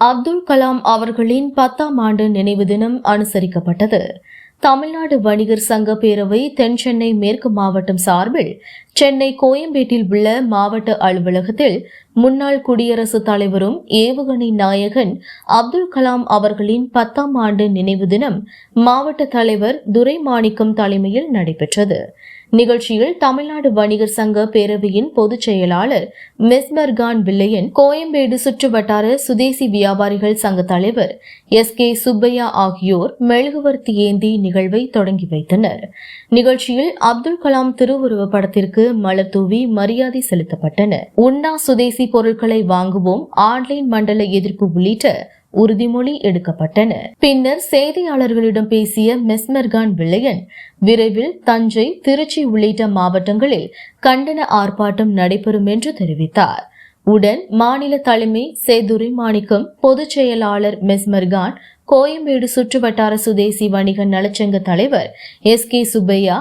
அப்துல் கலாம் அவர்களின் 10ஆம் ஆண்டு நினைவு தினம் அனுசரிக்கப்பட்டது. தமிழ்நாடு வணிகர் சங்க பேரவை தென் சென்னை மேற்கு மாவட்டம் சார்பில் சென்னை கோயம்பேட்டில் உள்ள மாவட்ட அலுவலகத்தில் முன்னாள் குடியரசுத் தலைவரும் ஏவுகணை நாயகன் அப்துல் கலாம் அவர்களின் 10ஆம் ஆண்டு நினைவு தினம் மாவட்ட தலைவர் துரைமாணிக்கம் தலைமையில் நடைபெற்றது. நிகழ்ச்சியில் தமிழ்நாடு வணிகர் சங்க பேரவையின் பொதுச் செயலாளர் மெஸ்மர்கான் வில்லையன், கோயம்பேடு சுற்றுவட்டார சுதேசி வியாபாரிகள் சங்க தலைவர் SK சுப்பையா ஆகியோர் மெழுகுவர்த்தி ஏந்தி நிகழ்வை தொடங்கி வைத்தனர். நிகழ்ச்சியில் அப்துல் கலாம் திருவுருவ படத்திற்கு மலர் தூவி மரியாதை செலுத்தப்பட்டன. உண்ணா சுதேசி பொருட்களை வாங்குவோம், ஆன்லைன் மண்டல எதிர்ப்பு உள்ளிட்ட உறுதிமொழி எடுக்கப்பட்டன. பின்னர் செய்தியாளர்களிடம் பேசிய மெஸ்மர்கான் வில்லையன், விரைவில் தஞ்சை, திருச்சி உள்ளிட்ட மாவட்டங்களில் கண்டன ஆர்ப்பாட்டம் நடைபெறும் என்று தெரிவித்தார். உடன் மாநில தலைமை துரைமாணிக்கம், பொதுச் செயலாளர் மெஸ்மர்கான், கோயம்பேடு சுற்றுவட்டார சுதேசி வணிக நலச்சங்க தலைவர் SK சுப்பையா,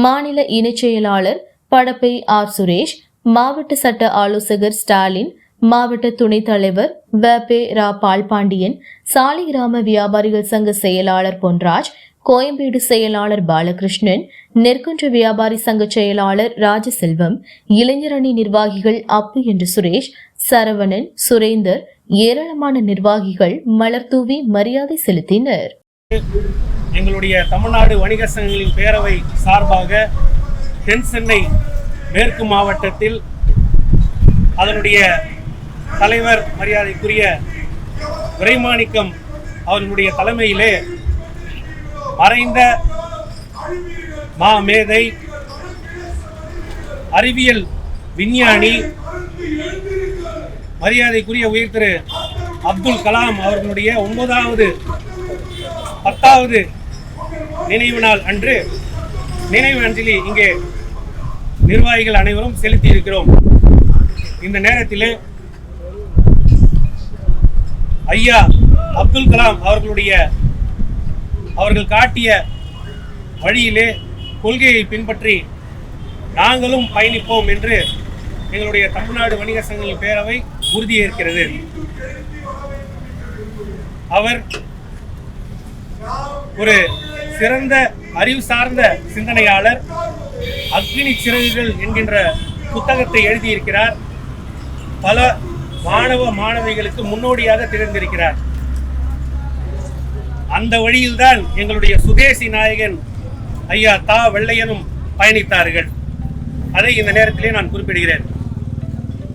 மாநில இணைச் செயலாளர் படப்பை சுரேஷ், மாவட்ட சட்ட ஆலோசகர் ஸ்டாலின், மாவட்ட துணைத் தலைவர் வ.பெ. பால்பாண்டியன், சாலை கிராம வியாபாரிகள் சங்க செயலாளர் பொன்ராஜ், கோயம்பேடு செயலாளர் பாலகிருஷ்ணன், நெற்குன்ற வியாபாரி சங்க செயலாளர் ராஜசெல்வம், இளைஞரணி நிர்வாகிகள் அப்பு என்று சுரேஷ், சரவணன், சுரேந்தர், ஏராளமான நிர்வாகிகள் மலர் தூவி மரியாதை செலுத்தினர். எங்களுடைய தமிழ்நாடு வணிகர் சங்கங்களின் பேரவை சார்பாக தென் சென்னை மேற்கு மாவட்டத்தில் அதனுடைய தலைவர் மரியாதைக்குரிய துரைமாணிக்கம் அவர்களுடைய தலைமையிலே மறைந்த மாமேதை, அறிவியல் விஞ்ஞானி, மரியாதைக்குரிய உயர் திரு அப்துல் கலாம் அவர்களுடைய 10வது நினைவு நாள் அன்று நினைவு அஞ்சலி இங்கே நிர்வாகிகள் அனைவரும் செலுத்தி இருக்கிறோம். இந்த நேரத்திலே ஐயா அப்துல் கலாம் அவர்கள் காட்டிய வழியிலே கொள்கையை பின்பற்றி நாங்களும் பயணிப்போம் என்று எங்களுடைய தமிழ்நாடு வணிகர் சங்கங்களின் பேரவை உறுதியேற்கிறது. அவர் ஒரு சிறந்த அறிவு சார்ந்த சிந்தனையாளர். அக்னி சிறகுகள் என்கின்ற புத்தகத்தை எழுதியிருக்கிறார். பல மாணவிகளுக்கு முன்னோடியாக திகழ்ந்திருக்கிறார். அந்த வழியில்தான் எங்களுடைய சுதேசி நாயகன் ஐயா வெள்ளையனும் பயணித்தார்கள். அதை இந்த நேரத்திலே நான் குறிப்பிடுகிறேன்.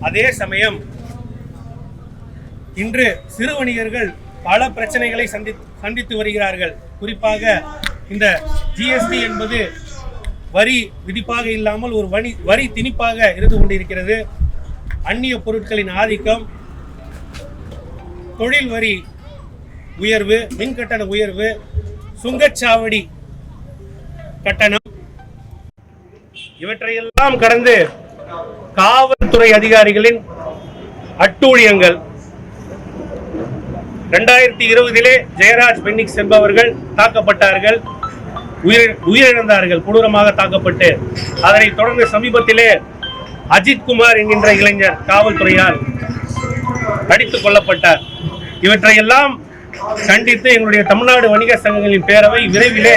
அதே சமயம் இன்று சிறு வணிகர்கள் பல பிரச்சனைகளை சந்தித்து வருகிறார்கள். குறிப்பாக இந்த GST என்பது வரி விதிப்பாக இல்லாமல் ஒரு வரி திணிப்பாக இருந்து கொண்டிருக்கிறது. அந்நிய பொருட்களின் ஆதிக்கம், தொழில் வரி உயர்வு, மின் கட்டண உயர்வு, சுங்கச்சாவடி கட்டணம், இவற்றையெல்லாம் கடந்து காவல்துறை அதிகாரிகளின் அட்டூழியங்கள். 2020 ஜெயராஜ் பென்னிக்ஸ் என்பவர்கள் தாக்கப்பட்டார்கள், உயிரிழந்தார்கள், கொடூரமாக தாக்கப்பட்டு. அதனைத் தொடர்ந்து சமீபத்திலே அஜித்குமார் என்கின்ற இளைஞர் காவல்துறையால் அடித்துக் கொல்லப்பட்டார். இவற்றையெல்லாம் கண்டித்து எங்களுடைய தமிழ்நாடு வணிகர் சங்கங்களின் பேரவை விரைவிலே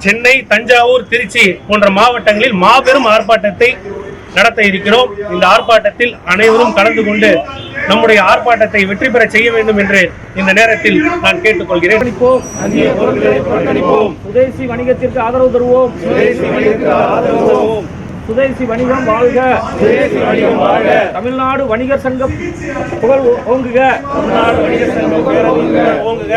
சென்னை, தஞ்சாவூர், திருச்சி போன்ற மாவட்டங்களில் மாபெரும் ஆர்ப்பாட்டத்தை நடத்த இருக்கிறோம். இந்த ஆர்ப்பாட்டத்தில் அனைவரும் கலந்து கொண்டு நம்முடைய ஆர்ப்பாட்டத்தை வெற்றி பெற செய்ய வேண்டும் என்று இந்த நேரத்தில் நான் கேட்டுக்கொள்கிறேன். சுதேசி வணிகத்திற்கு ஆதரவு தருவோம். சுதேசி வணிகம் வாழ்க. தமிழ்நாடு வணிகர் சங்கம் புகழ் ஓங்குக. தமிழ்நாடு வணிகர் சங்கம் ஓங்குக.